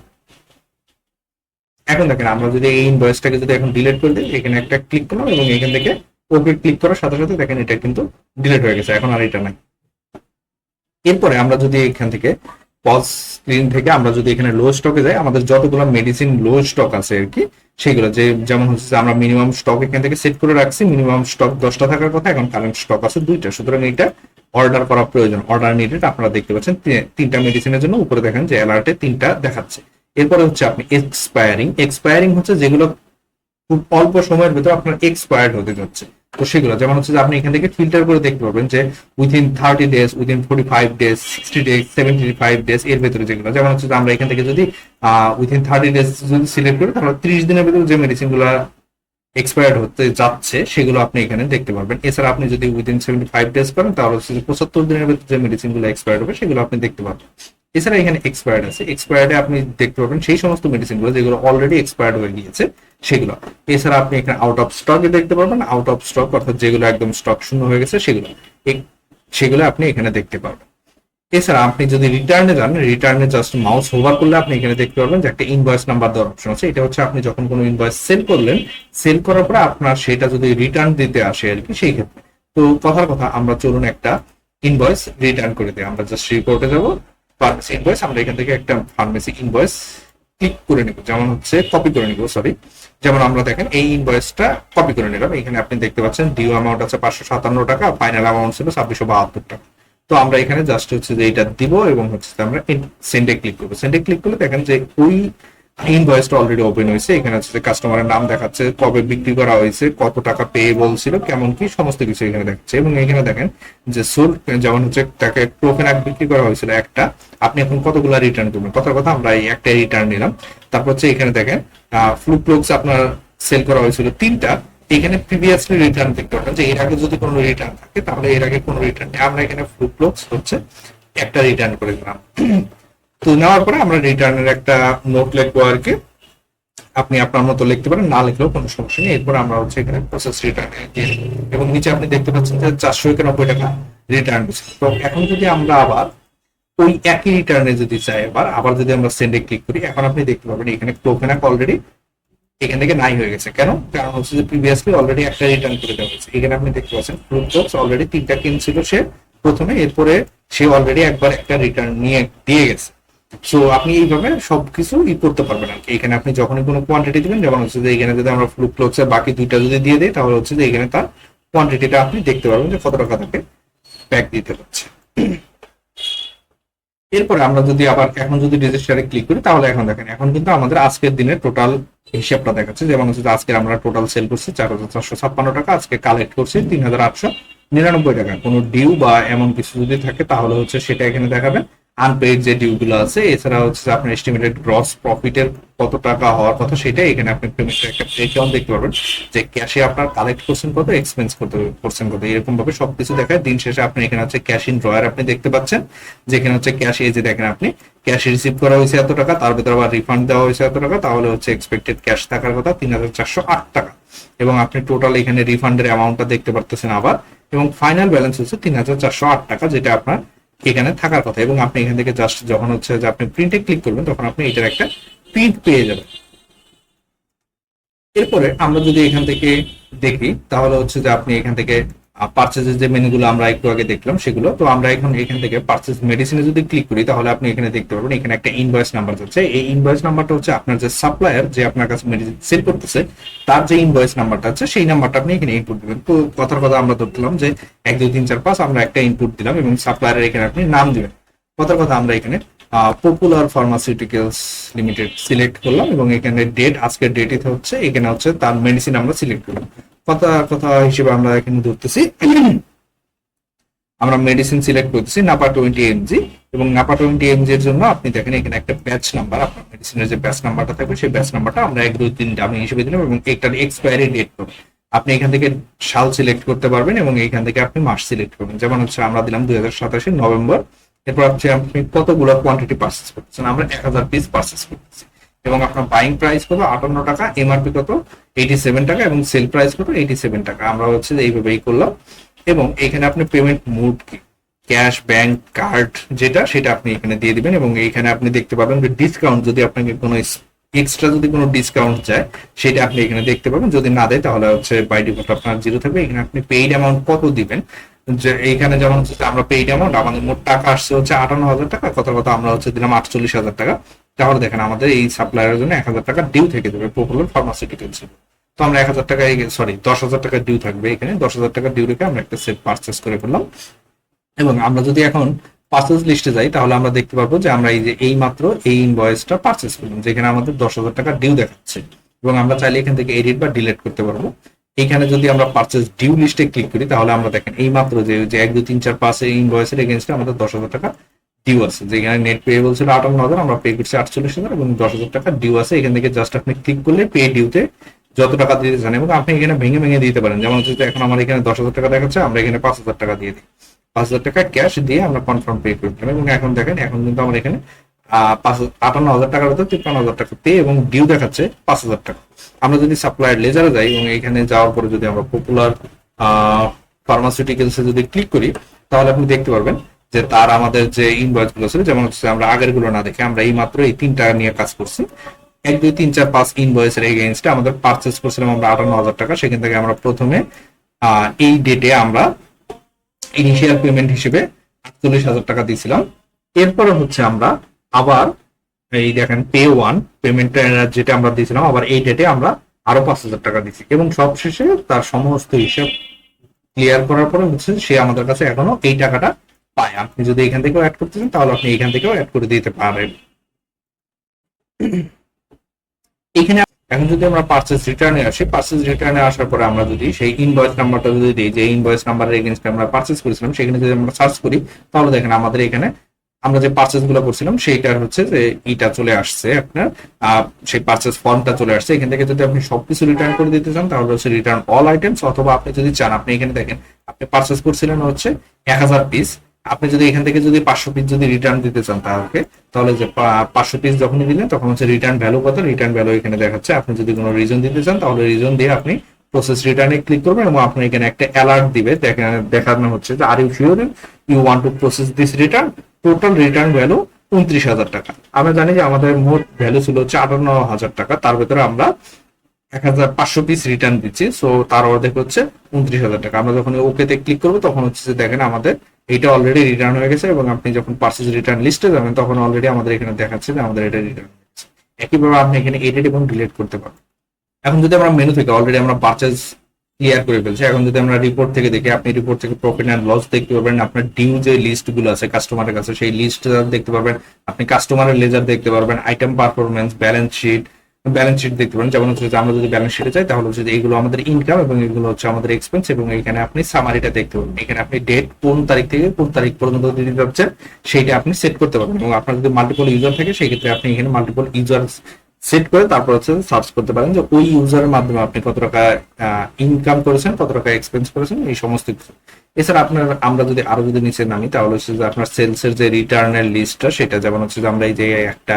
এখন দেখেন আমরা যদি এই ইনভয়েসটাকে যদি এখন ডিলিট করে দিই, এখানে একটা ক্লিক করলাম এবং এখান থেকে ওকে ক্লিক করার সাথে সাথে দেখেন এটা কিন্তু ডিলিট হয়ে গেছে, এখন আর এটা নাই। এরপরে আমরা যদি এখান থেকে পজ স্ক্রিন থেকে আমরা যদি এখানে লো স্টকে যাই, আমাদের যতগুলো মেডিসিন লো স্টক আছে আর কি, সেগুলো যে যেমন হচ্ছে আমরা মিনিমাম স্টক এখান থেকে সেট করে রাখছি, মিনিমাম স্টক 10টা থাকার কথা, এখন কারেন্ট স্টক আছে 2টা, সুতরাং এটা অর্ডার করা প্রয়োজন, অর্ডার নিডেড। আপনারা দেখতে পাচ্ছেন 3টা মেডিসিনের জন্য উপরে দেখেন যে অ্যালার্টে 3টা দেখাচ্ছে। এরপরে হচ্ছে আপনি এক্সপায়ারিং হচ্ছে যেগুলো খুব অল্প সময়ের ভিতরে আপনার এক্সপায়ার্ড হতে যাচ্ছে, তো সেগুলো যেমন হচ্ছে যে আপনি এখান থেকে ফিল্টার করে দেখতে পারবেন যে within 30 days, within 45 days, 60 days, 75 days, এর ভিতরে যেগুলো, যেমন হচ্ছে যে আমরা এখান থেকে যদি উইথিন 30 ডেজ যদি সিলেক্ট করি, তাহলে 30 দিনের ভিতরে যে মেডিসিন গুলা এক্সপায়ার্ড হতে যাচ্ছে সেগুলো আপনি এখানে দেখতে পারবেন। এছাড়া আপনি যদি উইদিন 75 ডেজ করেন, তাহলে হচ্ছে 75 দিনের ভিতরে যে মেডিসিন গুলো এক্সপায়ার্ড হবে সেগুলো আপনি দেখতে পারবেন। এছাড়া এখানে এক্সপায়ার্ড আছে, এক্সপায়ার্ডে আপনি দেখতে পারবেন সেই সমস্ত মেডিসিন গুলো যেগুলো অলরেডি এক্সপায়ার্ড হয়ে গিয়েছে সেগুলো। এছাড়া আপনি এখানে আউট অফ স্টকে দেখতে পারবেন, আউট অফ স্টক অর্থাৎ যেগুলো একদম স্টক শূন্য হয়ে গেছে সেগুলো আপনি এখানে দেখতে পারবেন। এছাড়া আপনি যদি রিটার্নে যান, রিটার্নে জাস্ট মাউস হোভার করলে আপনি এখানে দেখতে পারবেন যে একটা ইনভয়েস নাম্বার দেওয়ার অপশন আছে। এটা হচ্ছে আপনি যখন কোনো ইনভয়েস সেল করলেন, সেল করার পরে আপনার সেটা যদি রিটার্ন দিতে আসে আর কি, সেই ক্ষেত্রে। তো কথার কথা আমরা চলুন একটা ইনভয়েস রিটার্ন করে দিই। আমরা জাস্ট রিপোর্টে যাবো, ফার্মেসি ইনভয়েস, আমরা এখান থেকে একটা ফার্মেসি ইনভয়েস ক্লিক করে নিব, যেমন হচ্ছে কপি করে নিব, সরি। যেমন আমরা দেখেন এই ইনভয়েসটা কপি করে নিলাম, এখানে আপনি দেখতে পাচ্ছেন ডিউ অ্যামাউন্ট আছে 557 টাকা, ফাইনাল অ্যামাউন্ট ছিল 2672 টাকা। তো আমরা এখানে জাস্ট হচ্ছে যে এটা দিব এবং হচ্ছে আমরা সেন্ডে ক্লিক করবো। সেন্ডে ক্লিক করলে দেখেন যে ওই ইনভয়েসটা অলরেডি ওপেন হয়েছে, এখানে হচ্ছে যে কাস্টমারের নাম দেখাচ্ছে, কবে বিক্রি করা হয়েছে, কত টাকা পেয়েবল ছিল, কেমন কি সমস্ত কিছু এখানে দেখাচ্ছে। এবং এখানে দেখেন যে সোল, যেমন হচ্ছে তাকে প্রোফেনাক বিক্রি করা হয়েছিল একটা, আপনি এখন কতগুলো রিটার্ন করবেন, কথার কথা আমরা এই একটা রিটার্ন নিলাম। তারপর হচ্ছে এখানে দেখেন ফ্লুপ্লক্স আপনার সেল করা হয়েছিল 3টা, এখানে প্রিভিয়াসলি রিটার্ন দেখতে পাবেন যে এর আগে যদি কোনো রিটার্ন থাকে তাহলে এর আগে কোনো রিটার্ন নেই, আমরা এখানে ফ্লুপ্লক্স হচ্ছে একটা রিটার্ন করে দিলাম। তো নেওয়ার পরে আমরা রিটার্নের একটা নোট লিখবো আর কি, আপনি আপনার মতো লিখতে পারেন, না লিখলেও কোনো সমস্যা নেই। এরপর আমরা হচ্ছে এখানে প্রসেস রিটার্ন দিয়ে, এবং নিচে আপনি দেখতে পাচ্ছেন যে 491 টাকা রিটার্ন দিচ্ছে। তো এখন যদি আমরা আবার ওই একই রিটার্নে যদি চাই আবার যদি আমরা সেন্ডে ক্লিক করি, এখন আপনি দেখতে পাবেন এখানে ক্লোকেনাক অলরেডি এখান থেকে নাই হয়ে গেছে। কেন? কারণ হচ্ছে যে প্রিভিয়াসলি অলরেডি একটা রিটার্ন করে দেওয়া হয়েছে। এখানে আপনি দেখতে পাচ্ছেন ফ্রুটবক্স অলরেডি 3টা কিনছিল সে প্রথমে, এরপরে সে অলরেডি একবার একটা রিটার্ন নিয়ে দিয়ে গেছে। সো আপনি এইভাবে সবকিছু করতে পারবেন আর কি। এখানে আপনি যখনই কোনো কোয়ান্টিটি দিবেন, যেমন হচ্ছে যে এখানে যদি আমরা ফ্রুটবক্সের বাকি 2টা যদি দিয়ে দিই, তাহলে হচ্ছে যে এখানে তার কোয়ান্টিটিটা আপনি দেখতে পারবেন যে কত টাকা তাকে প্যাক দিতে হচ্ছে। এরপরে আমরা যদি আবার এখন যদি রেজিস্টারে ক্লিক করি, তাহলে এখন দেখেন এখন কিন্তু আমাদের আজকের দিনের টোটাল হিসাবটা দেখাচ্ছে। যেমন হচ্ছে আজকে আমরা টোটাল সেল করছি 4,456 টাকা, আজকে কালেক্ট করছি 3,899 টাকা। কোনো ডিউ বা এমন কিছু যদি থাকে তাহলে হচ্ছে সেটা এখানে দেখাবে। আনপেইড যে ডিউ গুলো আছে, এছাড়া হচ্ছে আপনার এস্টিমেটেড গ্রস প্রফিটের কত টাকা হওয়ার কথা সেটা এখানে আপনি পেমেন্টের একটা ব্রেকডাউন দেখতে পারবেন, যে ক্যাশে আপনার কালেক্ট করছেন কত, এক্সপেন্স করছেন কত, এরকম ভাবে সবকিছু দেখায়। দিন শেষে আপনি এখানে হচ্ছে ক্যাশ ইন ড্রয়ার আপনি দেখতে পাচ্ছেন, যেখানে হচ্ছে ক্যাশ, এই যে দেখেন আপনি ক্যাশ রিসিভ করা হয়েছে এত টাকা, তার ভিতরে আবার রিফান্ড দেওয়া হয়েছে এত টাকা, তাহলে হচ্ছে এক্সপেক্টেড ক্যাশ থাকার কথা 3,408 টাকা। এবং আপনি টোটাল এখানে রিফান্ডের অ্যামাউন্টটা দেখতে পারতেছেন আবার, এবং ফাইনাল ব্যালেন্স হচ্ছে 3,408 টাকা, যেটা আপনার এখানে থাকার কথা। এবং আপনি এখান থেকে জাস্ট যখন হচ্ছে যে আপনি প্রিন্টে ক্লিক করবেন, তখন আপনি এটার একটা প্রিন্ট পেয়ে যাবেন। এরপরে আমরা যদি এখান থেকে দেখি, তাহলে হচ্ছে যে আপনি এখান থেকে পার্চেজের যে মেনুগুলো আমরা একটু আগে দেখলাম সেগুলো, তো আমরা এখন এখান থেকে পার্চেজ মেডিসিনে যদি ক্লিক করি, তাহলে আপনি এখানে দেখতে পাবেন এখানে একটা ইনভয়েস নাম্বার যাচ্ছে। এই ইনভয়েস নাম্বারটা হচ্ছে আপনার যে সাপ্লায়ার যে আপনার কাছে মেডিসিন সেল করতেছে তার যে ইনভয়েস নাম্বারটা আছে, সেই নাম্বারটা আপনি এখানে ইনপুট দিবেন। তো কথার কথা আমরা ধরলাম যে 1 2 3 4 5 আমরা একটা ইনপুট দিলাম, এবং সাপ্লায়ারের এখানে আপনি নাম দিবেন। কথার কথা আমরা এখানে পপুলার ফার্মাসিউটিক্যালস লিমিটেড সিলেক্ট করলাম, এবং এখানে ডেট, আজকের ডেট হচ্ছে এখানে হচ্ছে তার মেডিসিন আমরা সিলেক্ট করলাম। কথা হিসেবে আমরা এখানে ধরতেছি আমরা মেডিসিন সিলেক্ট করতেছি নাপা 20 mg, এবং নাপা 20 mg এর জন্য আপনি দেখেন এখানে একটা ব্যাচ নাম্বার, আপনার মেডিসিনের যে ব্যাচ নাম্বারটা থাকবে সেই ব্যাচ নাম্বারটা আমরা 1 2 3 আমি হিসেবে দিলাম, এবং এটার এক্সপায়ারি ডেট করব। আপনি এখান থেকে সাল সিলেক্ট করতে পারবেন, এবং এখান থেকে আপনি মাস সিলেক্ট করবেন। যেমন হচ্ছে আমরা দিলাম 2027 নভেম্বর। এরপর হচ্ছে আপনি কতগুলো কোয়ান্টিটি পারচেস করতেছেন, আমরা 1000 পিস পারচেস করতেছি, এবং আপনার বাইং প্রাইস কত 58 টাকা, এমআরপি কত 87 টাকা, এবং সেল প্রাইস কত 87 টাকা। আমরা হচ্ছে এইভাবেই করলাম। এবং এখানে আপনি পেমেন্ট মোড কি, ক্যাশ, ব্যাংক, কার্ড যেটা সেটা আপনি এখানে দিয়ে দিবেন। এবং এইখানে আপনি দেখতে পাবেন যে ডিসকাউন্ট, যদি আপনাকে কোনো এক্সট্রা যদি কোনো ডিসকাউন্ট যায় সেটা আপনি এখানে দেখতে পাবেন। যদি না দেয় তাহলে হচ্ছে বাই ডিফল্ট আপনার জিরো থাকবে। এখানে আপনি পেইড অ্যামাউন্ট কত দিবেন, যে এইখানে যেমন হচ্ছে আমরা পেইড অ্যামাউন্ট, আমাদের মোট টাকা আসছে হচ্ছে 58,000 টাকা, কথা আমরা হচ্ছে দিলাম 48,000 টাকা। তাহলে দেখেন আমাদের এই সাপ্লায়ারের জন্য 1,000 টাকা ডিউ থেকে দেবে পপুলার ফার্মাসিউটিক্যালস। তো আমরা 1,000 টাকা, সরি 10,000 টাকা ডিউ থাকবে এখানে। 10,000 টাকা ডিউ রেখে আমরা একটা সেট পারচেস করে ফেললাম। এবং আমরা যদি এখন পারচেস লিস্টে যাই, তাহলে আমরা দেখতে পারবো যে আমরা এই মাত্র এই ইনভয়েসটা পারচেস করলাম, যেখানে আমাদের 10,000 টাকা ডিউ দেখাচ্ছে। এবং আমরা চাইলে এখান থেকে এডিট বা ডিলিট করতে পারবো। এইখানে যদি আমরা পারচেস ডিউ লিস্টে ক্লিক করি, তাহলে আমরা দেখেন এই মাত্র যে 1 2 3 4 5 এই ইনভয়েসের এগেইনস্টে আমাদের 10,000 টাকা ডিউ আছে, যেখানে নেট পেয়েবল ছিল 58,000, আমরা পে করছি 48,000, এবং 10,000 টাকা ডিউ আছে। এখান থেকে জাস্ট আপনি ক্লিক করলে পে ডিউতে যত টাকা দিতে চান, এবং আপনি এখানে ভেঙে ভেঙে দিতে পারেন। যেমন হচ্ছে এখন আমার এখানে 10,000 টাকা দেখাচ্ছে, আমরা এখানে 5,000 টাকা দিয়ে দিই, 5,000 টাকা ক্যাশ দিয়ে আমরা কনফার্ম পে করে দিলাম। এবং এখন দেখেন এখন কিন্তু আমার এখানে 58,000 টাকার ভিতরে 53,000 টাকা পে, এবং ডিউ দেখাচ্ছে 5,000 টাকা। আমরা যদি সাপ্লায়ার লেজারে যাই, এবং এখানে যাওয়ার পরে যদি আমরা পপুলার ফার্মাসিউটিক্যালসে যদি ক্লিক করি, তাহলে আপনি দেখতে পারবেন যে তার আমাদের যে ইনভয়েস গুলো ছিল, যেমন হচ্ছে আমরা আগের গুলো না দেখে আমরা এই মাত্র এই 3টা নিয়ে কাজ করছি। 1 2 3 4 5 ইনভয়েসের এগেইনস্টে আমাদের পারচেস করছিলাম আমরা 58,000 টাকা। সেখান থেকে আমরা প্রথমে এই ডেটে আমরা ইনিশিয়াল পেমেন্ট হিসেবে 48,000 টাকা দিয়েছিলাম। এরপরে হচ্ছে আমরা আবার এই দেখেন পে ওয়ান পেমেন্ট যেটা আমরা দিয়েছিলাম, আবার এই ডেটে আমরা আরো 5,000 টাকা দিচ্ছি, এবং সবশেষে তার সমস্ত হিসাব ক্লিয়ার করার পরে হচ্ছে সে আমাদের কাছে এখনো এই টাকাটা পায়। আপনি যদি এখান থেকেও অ্যাড করতে চান, তাহলে আপনি এখান থেকেও অ্যাড করে দিতে পারেন। এখানে এখন যদি আমরা পারচেজ রিটার্নে আসি, পারচেজ রিটার্নে আসার পরে আমরা যদি সেই ইনভয়েস নাম্বারটা যদি দিই, যে ইনভয়েস নাম্বারের এগেইনস্টে আমরা পারচেজ করেছিলাম, সেখানে যদি আমরা সার্চ করি, তাহলে দেখেন আমাদের এখানে আমরা যে পারচেজ গুলো করছিলাম সেইটার হচ্ছে যে ইটা চলে আসছে, আপনার সেই পারচেজ ফর্মটা চলে আসছে। এখান থেকে যদি আপনি সবকিছু রিটার্ন করে দিতে চান, তাহলে হচ্ছে রিটার্ন অল আইটেমস, অথবা আপনি যদি চান, আপনি এখানে দেখেন আপনি পারচেজ করছিলেন হচ্ছে 1000 পিস, আপনি যদি এখান থেকে যদি 500 পিস যদি রিটার্ন দিতে চান, তাহলে যে 500 পিস যখনই দিলেন তখন হচ্ছে রিটার্ন ভ্যালু কত, রিটার্ন ভ্যালু এখানে দেখাচ্ছে। আপনি যদি কোনো রিজন দিতে চান, তাহলে রিজন দিয়ে আপনি প্রসেস রিটার্নে ক্লিক করবেন, এবং আপনার এখানে একটা অ্যালার্ট দিবে, দেখানো হচ্ছে যে are you sure you want to process this return, total return value 29,000 টাকা। আমরা জানি যে আমাদের মোট ভ্যালু ছিল হচ্ছে 58,000 টাকা, তার ভেতরে আমরা 1,500 পিস রিটার্ন দিচ্ছি, সো তার অর্ধেক হচ্ছে 29,000 টাকা। আমরা যখন ওকেতে ক্লিক করবো তখন হচ্ছে যে দেখেন আমাদের এটা অলরেডি রিটার্ন হয়ে গেছে, এবং আপনি যখন পার্সেস রিটার্ন লিস্টে যাবেন তখন অলরেডি আমাদের এখানে দেখাচ্ছে যে আমাদের এটা রিটার্ন হয়ে গেছে। একইভাবে আপনি এখানে এডিট এবং ডিলিট করতে পারবেন। এখন যদি আমরা মেনু থেকে অলরেডি আমরা পারচেজ ক্লিয়ার করে ফেলছি, এখন যদি আমরা রিপোর্ট থেকে দেখি, আপনি রিপোর্ট থেকে প্রফিট অ্যান্ড লস দেখতে পারবেন, আপনার ডিউ যে লিস্ট গুলো আছে কাস্টমারের কাছে সেই লিস্ট দেখতে পারবেন, আপনি কাস্টমারের লেজার দেখতে পারবেন, আইটেম পারফরমেন্স, ব্যালেন্স শিট দেখতে পারেন। যেমন হচ্ছে আমরা যদি ব্যালেন্স শিটে যাই তাহলে হচ্ছে এইগুলো আমাদের ইনকাম এবং এগুলো হচ্ছে আমাদের এক্সপেন্স, এবং এখানে আপনি সামারিটা দেখতে পাবেন। এখানে আপনি ডেট কোন তারিখ থেকে কোন তারিখ পর্যন্ত দিতে যাচ্ছেন সেইটা আপনি সেট করতে পারবেন, এবং আপনার যদি মাল্টিপল ইউজার থাকে সেই ক্ষেত্রে আপনি এখানে মাল্টিপল ইউজার সেট করে তারপর হচ্ছে সার্চ করতে পারেন যে ওই ইউজারের মাধ্যমে আপনি কত টাকা ইনকাম করেছেন, কত টাকা এক্সপেন্স করেছেন, এই সমস্ত কিছু। এছাড়া আপনার আমরা যদি আরো যদি নিচে নামি তাহলে হচ্ছে যে আপনার সেলস এর যে রিটার্নের লিস্টটা সেটা, যেমন হচ্ছে যে আমরা এই যে একটা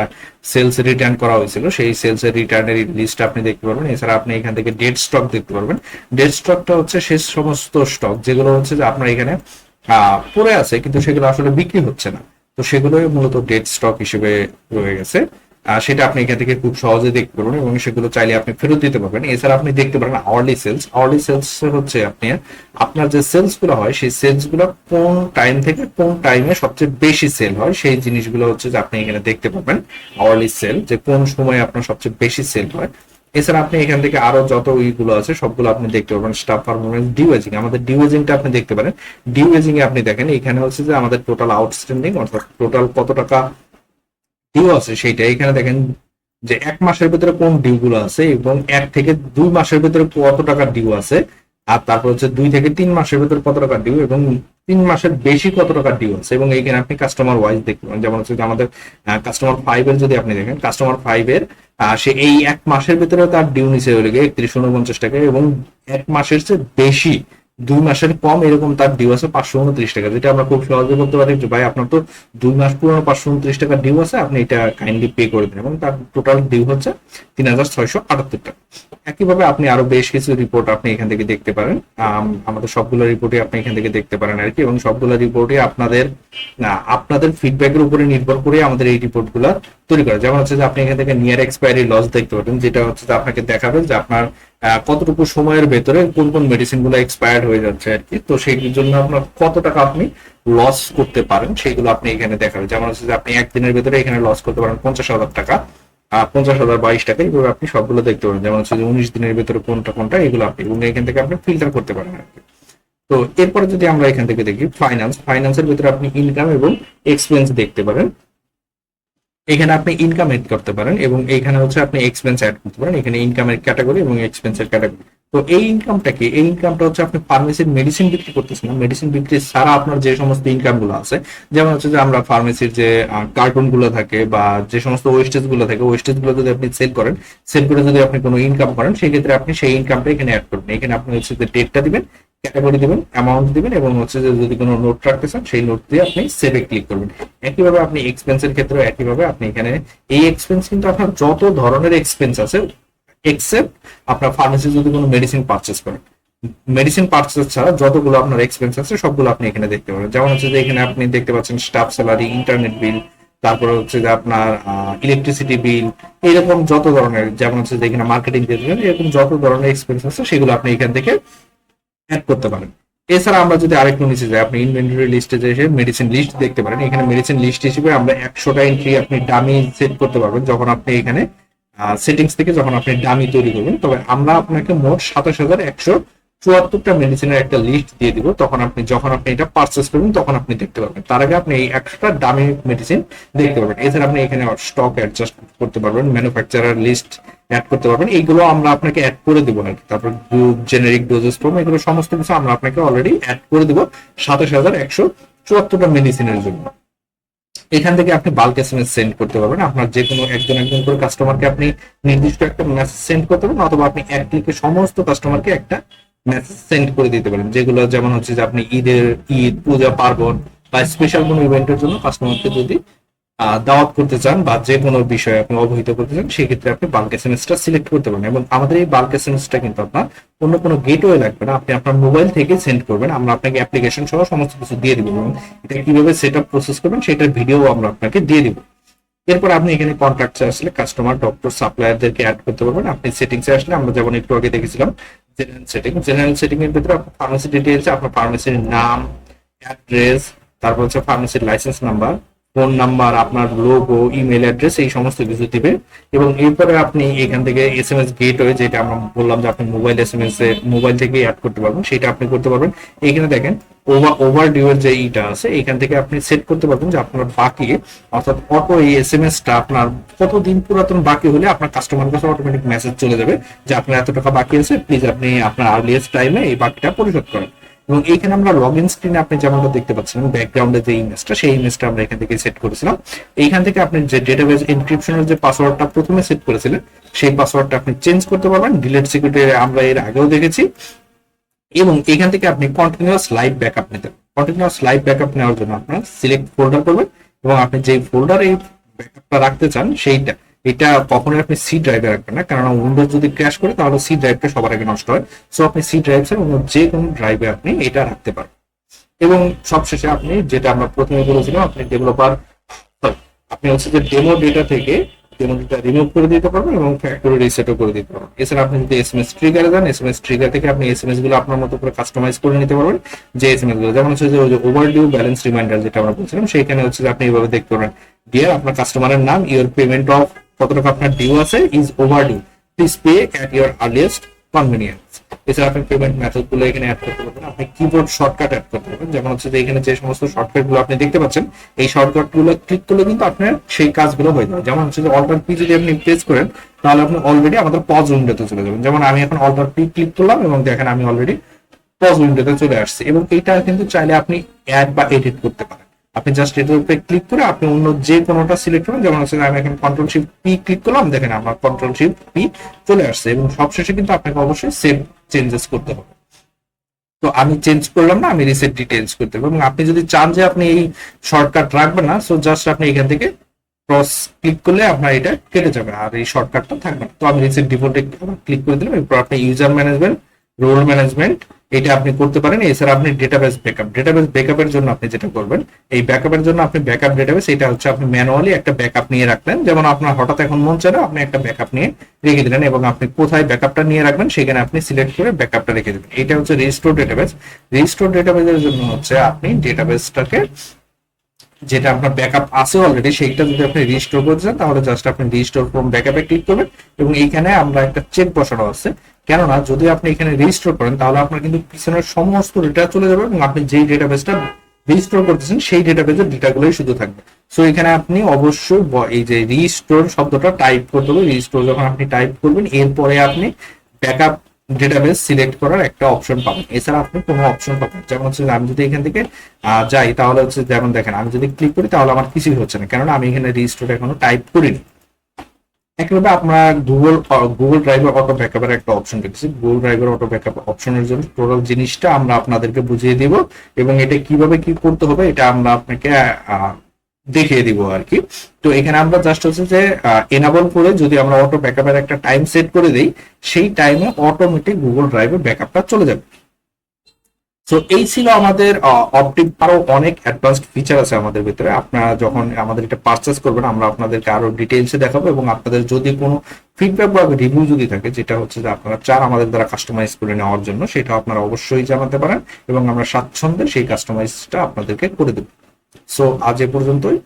সেলস রিটার্ন করা হয়েছিল সেই সেলস এর রিটার্নের লিস্ট আপনি দেখতে পারবেন। এছাড়া আপনি এখান থেকে ডেড স্টক দেখতে পারবেন। ডেড স্টকটা হচ্ছে সেই সমস্ত স্টক যেগুলো হচ্ছে যে আপনার এখানে পড়ে আছে কিন্তু সেগুলো আসলে বিক্রি হচ্ছে না, তো সেগুলোই মূলত ডেড স্টক হিসেবে রয়ে গেছে। সেটা আপনি এখান থেকে খুব সহজে দেখতে পারবেন এবং সেগুলো চাইলে আপনি ফেরত দিতে পারবেন। এছাড়া আপনি দেখতে পারেন আওয়ারলি সেলস। আওয়ারলি সেলস হচ্ছে আপনি আপনার যে সেলস গুলো হয় সেই সেলস গুলো কোন টাইম থেকে কোন টাইমে সবচেয়ে বেশি সেল হয় সেই জিনিসগুলো হচ্ছে যে আপনি এখানে দেখতে পাবেন। আওয়ারলি সেল যে কোন সময় আপনার সবচেয়ে বেশি সেল হয়। এছাড়া আপনি এখান থেকে আরো যত ইগুলো আছে সবগুলো আপনি দেখতে পারবেন। স্টাফ পারফরমেন্স, ডিউ এজিং, আমাদের ডিউ এজিংটা আপনি দেখতে পারেন। ডিউ এজিং এ আপনি দেখেন এখানে হচ্ছে যে আমাদের টোটাল আউটস্ট্যান্ডিং অর্থাৎ টোটাল কত টাকা ডিউ আছে সেইটা এখানে দেখেন যে 1 মাসের ভিতরে কোন ডিউ গুলো আছে এবং 1 থেকে 2 মাসের ভিতরে কত টাকা ডিউ আছে, আর তারপর হচ্ছে 2 থেকে 3 মাসের ভিতরে কত টাকা ডিউ এবং 3 মাসের বেশি কত টাকা ডিউ আছে, এবং এইখানে আপনি কাস্টমার ওয়াইজ দেখতে পারেন। যেমন হচ্ছে আমাদের কাস্টমার 5 এর যদি আপনি দেখেন, কাস্টমার 5 এর সে এই 1 মাসের ভিতরে তার ডিউ নিচে হয়ে গিয়ে 3149 টাকা, এবং 1 মাসের চেয়ে বেশি 2 মাসের কম এরকম তার ডিউ আছে 529 টাকা, যেটা আমরা খুব সহজে বলতে পারি যে ভাই আপনার তো 2 মাস পুরনো 529 টাকা ডিউ আছে, আপনি এটা কাইন্ডলি পে করে দেন, এবং তার টোটাল ডিউ হচ্ছে 3,678 টাকা। একইভাবে আপনি আরো বেশ কিছু রিপোর্ট আপনি এখান থেকে দেখতে পারেন। আমাদের সবগুলো রিপোর্টই আপনি এখান থেকে দেখতে পারেন আর কি, এবং সবগুলো রিপোর্টই আপনাদের ফিডব্যাকের উপরে নির্ভর করে আমাদের এই রিপোর্ট গুলা তৈরি করা। যেমন হচ্ছে যে আপনি এখান থেকে নিয়ার এক্সপায়ারি লস দেখতে পাবেন, যেটা হচ্ছে যে আপনাকে দেখাবে যে আপনার কতটুকু সময়ের ভেতরে কোন কোন মেডিসিন গুলো এক্সপায়ার্ড হয়ে যাচ্ছে আর কি, তো সেই জন্য আপনার কত টাকা আপনি লস করতে পারেন সেইগুলো আপনি এখানে দেখাবেন। যেমন হচ্ছে যে আপনি একদিনের ভেতরে এখানে লস করতে পারেন 50,000 টাকা, 50,022 টাকা, এগুলো আপনি সবগুলো দেখতে পারেন। যেমন হচ্ছে যে 19 দিনের ভেতরে কোনটা কোনটা এগুলো আপনি এখান থেকে আপনি ফিল্টার করতে পারেন আর কি। তো এরপরে যদি আমরা এখান থেকে দেখি ফাইন্যান্সের ভিতরে আপনি ইনকাম এবং এক্সপেন্স দেখতে পারেন। এখানে আপনি ইনকাম এড করতে পারেন এবং এখানে হচ্ছে আপনি এক্সপেন্স অ্যাড করতে পারেন। এখানে ইনকামের ক্যাটাগরি এবং এক্সপেন্সের ক্যাটাগরি। তো এই ইনকামটা কি? এই ইনকামটা হচ্ছে আপনি ফার্মেসির মেডিসিন বিক্রি করতেছেন না, মেডিসিন বিক্রি ছাড়া আপনার যে সমস্ত ইনকাম গুলো আছে, যেমন হচ্ছে যে আমরা ফার্মেসির যে কার্টুন গুলো থাকে বা যে সমস্ত ওয়েস্টেজ গুলো থাকে, ওয়েস্টেজ গুলো যদি আপনি সেল করেন, সেল করে যদি আপনি কোনো ইনকাম করেন, সেই ক্ষেত্রে আপনি সেই ইনকামটা এখানে অ্যাড করবেন। এখানে আপনি হচ্ছে যে ডেটটা দিবেন, ক্যাটাগরি দিবেন, অ্যামাউন্ট দিবেন, এবং হচ্ছে যে যদি কোনো নোট রাখতে চান সেই নোট দিয়ে আপনি সেভে ক্লিক করবেন। একইভাবে আপনি এক্সপেন্সের ক্ষেত্রে একইভাবে আপনি এখানে এই এক্সপেন্স কিন্তু আপনার যত ধরনের এক্সপেন্স আছে এক্সেপ্ট আপনার ফার্মেসি যদি কোনো মেডিসিন পারচেস করেন, মেডিসিন পারচেস ছাড়া যতগুলো আপনার এক্সপেন্স আছে সবগুলো আপনি এখানে দেখতে পাবেন। যেমন হচ্ছে যে এখানে আপনি দেখতে পাচ্ছেন স্টাফ স্যালারি, ইন্টারনেট বিল, তারপরে হচ্ছে যে আপনার ইলেকট্রিসিটি বিল, এরকম যত ধরনের, যেমন হচ্ছে যে এখানে মার্কেটিং দিবেন, এরকম যত ধরনের এক্সপেন্স আছে সেগুলো আপনি এখান থেকে অ্যাড করতে পারেন। এছাড়া আমরা যদি আরেকটু নিচে যাই, আপনি ইনভেন্টরি লিস্টে যে এসে মেডিসিন লিস্ট দেখতে পারেন। এখানে মেডিসিন লিস্ট হিসেবে আমরা 100টা এন্ট্রি আপনি ডামি সেট করতে পারবেন যখন আপনি এখানে সেটিংস থেকে যখন আপনি ডামি তৈরি করবেন। তবে আমরা আপনাকে মোট 27,174টা মেডিসিনের একটা লিস্ট দিয়ে দিব, যখন আপনি এটা পারচেস করবেন তখন আপনি দেখতে পারবেন। তার আগে আপনি এই 100টা ডামি মেডিসিন দেখতে পারবেন। এছাড়া আপনি এখানে স্টক অ্যাডজাস্ট করতে পারবেন, ম্যানুফ্যাকচারার লিস্ট অ্যাড করতে পারবেন, এইগুলো আমরা আপনাকে অ্যাড করে দিব আর কি। তারপর গ্রুপ, জেনেরিক, ডোজেস ফর্ম, এগুলো সমস্ত কিছু আমরা আপনাকে অলরেডি অ্যাড করে দিব 27,174টা মেডিসিনের জন্য। এখান থেকে আপনি বাল্ক এসএমএস সেন্ড করতে পারবেন। আপনার যে কোনো একজন করে কাস্টমারকে আপনি নির্দিষ্ট একটা মেসেজ সেন্ড করতে পারেন, অথবা আপনি এক ক্লিকে সমস্ত কাস্টমারকে একটা মেসেজ সেন্ড করে দিতে পারেন, যেগুলো যেমন হচ্ছে যে আপনি ঈদ, পূজা, পার্বণ বা স্পেশাল কোনো ইভেন্টের জন্য কাস্টমারকে যদি দাওয়াত করতে চান বা যে কোনো বিষয়ে আপনি অবহিত করতে চান, সেক্ষেত্রে আপনি বাল্ক এসএমএসটা সিলেক্ট করতে পারেন। এবং আমাদের এই বাল্ক এসএমএসটা কিন্তু আপনার অন্য কোনো গেটওয়ে লাগবে না, আপনি আপনার মোবাইল থেকে সেন্ড করবেন, আমরা আপনাকে অ্যাপ্লিকেশন সহ সমস্ত কিছু দিয়ে দিব এবং এটা কিভাবে সেট আপ প্রসেস করবেন সেটার ভিডিও আমরা আপনাকে দিয়ে দিব। এরপর আপনি এখানে কন্ট্রাক্টে আসলে কাস্টমার, ডক্টর, সাপ্লায়ারদেরকে অ্যাড করতে পারবেন। আপনি সেটিংসে আসলে আমরা যেমন একটু আগে দেখেছিলাম জেনারেল সেটিং এর ভিতরে আপনার ফার্মেসি ডিটেইলস, আপনার ফার্মেসির নাম, অ্যাড্রেস, তারপর হচ্ছে ফার্মেসির লাইসেন্স নাম্বার, ফোন নাম্বার, আপনার লোগো, ইমেল অ্যাড্রেস, এই সমস্ত কিছু দিবে। এবং এরপরে আপনি এখান থেকে এসএমএস গেটওয়ে, যেটা আমরা বললাম যে আপনি মোবাইল এসএমএস এ মোবাইল থেকে অ্যাড করতে পারবেন, সেটা আপনি করতে পারবেন। এখানে দেখেন ওভার ডিউ এর যে ইটা আছে, এখান থেকে আপনি সেট করতে পারবেন যে আপনার বাকি, অর্থাৎ অটো এই এসএমএস টা আপনার কতদিন পুরাতন বাকি হলে আপনার কাস্টমার কাছে অটোমেটিক মেসেজ চলে যাবে যে আপনার এত টাকা বাকি আছে, প্লিজ আপনি আপনার আর্লিয়েস্ট টাইমে এই বাকিটা পরিশোধ করেন। এবং এইখানে আমরা লগ ইন স্ক্রিনে আপনি যেমনটা দেখতে পাচ্ছেন ব্যাকগ্রাউন্ডে যে ইমেজটা, সেই ইমেজটা আমরা এখান থেকে সেট করেছিলাম। এইখান থেকে আপনি যে ডেটাবেস এনক্রিপশনের যে পাসওয়ার্ডটা প্রথমে সেট করেছিলেন, সেই পাসওয়ার্ডটা আপনি চেঞ্জ করতে পারবেন। ডিলেট সিকিউরিটি আমরা এর আগেও দেখেছি। এবং এখান থেকে আপনি কন্টিনিউয়াস লাইভ ব্যাকআপ নিতে পারেন। কন্টিনিউয়াস লাইভ ব্যাকআপ নেওয়ার জন্য আপনার সিলেক্ট ফোল্ডার করবেন এবং আপনি যে ফোল্ডারে এই ব্যাকআপটা রাখতে চান সেইটা, এটা কখনোই আপনি সি ড্রাইভে রাখবেন না, কারণ উইন্ডোজ যদি ক্র্যাশ করে তাহলে সি ড্রাইভটা সবার আগে নষ্ট হয়। সো আপনি সি ড্রাইভ ছাড়া অন্য যে কোনো ড্রাইভে আপনি এটা রাখতে পারেন। এবং সবশেষে আপনি যেটা আমরা প্রথমে বলেছিলাম, আপনি ডেভেলপার, আপনি হচ্ছে যে ডেমো ডেটা থেকে ডেমো ডেটা রিমুভ করে দিতে পারবেন এবং ফ্যাক্টরি রিসেটও করে দিতে পারবেন। এছাড়া আপনি যদি এসএমএস ট্রিগারে যান, এসএমএস ট্রিগার থেকে আপনি এসএমএস গুলো আপনার মতো করে কাস্টমাইজ করে নিতে পারবেন। যে এসএমএস গুলো যেমন হচ্ছে যে ওভার ডিউ ব্যালেন্স রিমাইন্ডার যেটা আমরা বলছিলাম, সেইখানে হচ্ছে যে আপনি এইভাবে দেখতে পারেন, ডিয়ার আপনার কাস্টমারের নাম, ইওর পেমেন্ট অফ কত টাকা আপনার ডিউ আছে is overdue, please pay at your earliest convenience. এছাড়া আপনি পেমেন্ট মেথড গুলো এখানে অ্যাড করতে পারবেন। আপনি কিবোর্ড শর্টকাট অ্যাড করতে পারবেন, যেমন হচ্ছে যে এখানে যে সমস্ত শর্টকাট গুলো আপনি দেখতে পাচ্ছেন, এই শর্টকাট গুলো ক্লিক করলে কিন্তু আপনার সেই কাজগুলো হয়ে যাবে। যেমন হচ্ছে যে অল্টার পি যদি আপনি প্রেস করেন, তাহলে আপনি অলরেডি আমাদের পজ উইন্ডোতে চলে যাবেন। যেমন আমি এখন অল্টার পি ক্লিক করলাম এবং দেখেন আমি অলরেডি পজ উইন্ডোতে চলে আসছি। এবং এইটা কিন্তু চাইলে আপনি অ্যাড বা এডিট করতে পারেন। আপনি জাস্ট এটার উপরে ক্লিক করে আপনি অন্য যে কোনোটা সিলেক্ট করবেন, যেমন হচ্ছে আমি এখন কন্ট্রোল শিফট পি ক্লিক করলাম, দেখেন আমার কন্ট্রোল শিফট পি চলে আসছে। এবং সবশেষে কিন্তু আপনাকে অবশ্যই সেভ চেঞ্জেস করতে হবে। তো আমি চেঞ্জ করলাম না, আমি রিসেট ডিটেইলস করতে হবে। এবং আপনি যদি চান যে আপনি এই শর্টকাট রাখবেন না, সো জাস্ট আপনি এখান থেকে ক্রস ক্লিক করলে আপনার এটা কেটে যাবে আর এই শর্টকাটটা থাকবে না। তো আমি রিসেট ডিফল্টে ক্লিক করে দিলাম। এরপর আপনি ইউজার ম্যানেজমেন্ট, রোল ম্যানেজমেন্ট, এটা আপনি করতে পারেন। এছাড়া আপনি ডেটাবেস ব্যাকআপের জন্য আপনি যেটা করবেন, এই ব্যাকআপের জন্য আপনি ব্যাকআপ ডেটাবেস, এটা হচ্ছে আপনি ম্যানুয়ালি একটা ব্যাকআপ নিয়ে রাখলেন। যেমন আপনার হঠাৎ এখন মন চায় না, আপনি একটা ব্যাকআপ নিয়ে রেখে দিলেন এবং আপনি কোথায় ব্যাকআপটা নিয়ে রাখবেন সেখানে আপনি সিলেক্ট করে ব্যাকআপটা রেখে দেবেন। এটা হচ্ছে রিস্টোর ডেটাবেস। রিস্টোর ডেটাবেসের জন্য হচ্ছে আপনি ডেটাবেসটাকে, যেটা আপনার ব্যাকআপ আছে অলরেডি, সেইটা যদি আপনি রিস্টোর করতে চান তাহলে জাস্ট আপনি রিস্টোর ফ্রম ব্যাকআপে ক্লিক করবেন। এবং এইখানে আমরা একটা চেক বসানো আছে, কেননা যদি আপনি এখানে রিস্টোর করেন তাহলে আপনার কিন্তু পিছনের সমস্ত ডেটা চলে যাবে এবং আপনি যেই ডেটাবেসটা রিস্টোর করতেছেন সেই ডেটাবেসের ডেটাগুলোই শুধু থাকবে। সো এখানে আপনি অবশ্যই এই যে রিস্টোর শব্দটা টাইপ করতে হবে। রিস্টোর যখন আপনি টাইপ করবেন, এরপরে আপনি ব্যাকআপ ডেটাবেস সিলেক্ট করার একটা অপশন পাবেন। এছাড়া আপনি কোনো অপশন পাবেন, যেমন হচ্ছে আমি যদি এখান থেকে যাই তাহলে হচ্ছে যেমন দেখেন আমি যদি ক্লিক করি তাহলে আমার কিছুই হচ্ছে না, কেননা আমি এখানে রিস্টোর এখনো টাইপ করিনি। একইভাবে আপনার গুগল ড্রাইভের অটো ব্যাকআপের একটা অপশন দেখছি। গুগল ড্রাইভের অটো ব্যাকআপ অপশনের জন্য টোটাল জিনিসটা আমরা আপনাদেরকে বুঝিয়ে দিব এবং এটা কিভাবে কি করতে হবে এটা আমরা আপনাকে দেখিয়ে দিব আর কি। তো এখানে আমরা জাস্ট হচ্ছে যে এনাবল করে যদি আমরা অটো ব্যাকআপের একটা টাইম সেট করে দেই, সেই টাইমে অটোমেটিক গুগল ড্রাইভে ব্যাকআপটা চলে যাবে। তো এই ছিল আমাদের অপটিভ। আরো অনেক অ্যাডভান্সড ফিচার আছে আমাদের ভিতরে। আপনারা যখন আমাদের এটা পারচেস করবেন আমরা আপনাদেরকে আরো ডিটেইলসে দেখাবো এবং আপনাদের যদি কোনো ফিডব্যাক বা রিভিউ যদি থাকে যেটা হচ্ছে যে আপনারা চান আমাদের দ্বারা কাস্টমাইজ করে নেওয়ার জন্য, সেটা আপনারা অবশ্যই জানাতে পারেন এবং আমরা স্বাচ্ছন্দ্যে সেই কাস্টমাইজটা আপনাদেরকে করে দেব। সো আজ এ পর্যন্তই।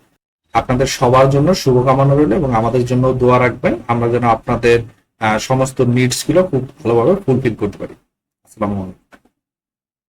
আপনাদের সবার জন্য শুভকামনা রইল এবং আমাদের জন্য দোয়া রাখবেন, আমরা যেন আপনাদের সমস্ত নিডস গুলো খুব ভালোভাবে ফুলফিল করতে পারি। আসসালামু আলাইকুম।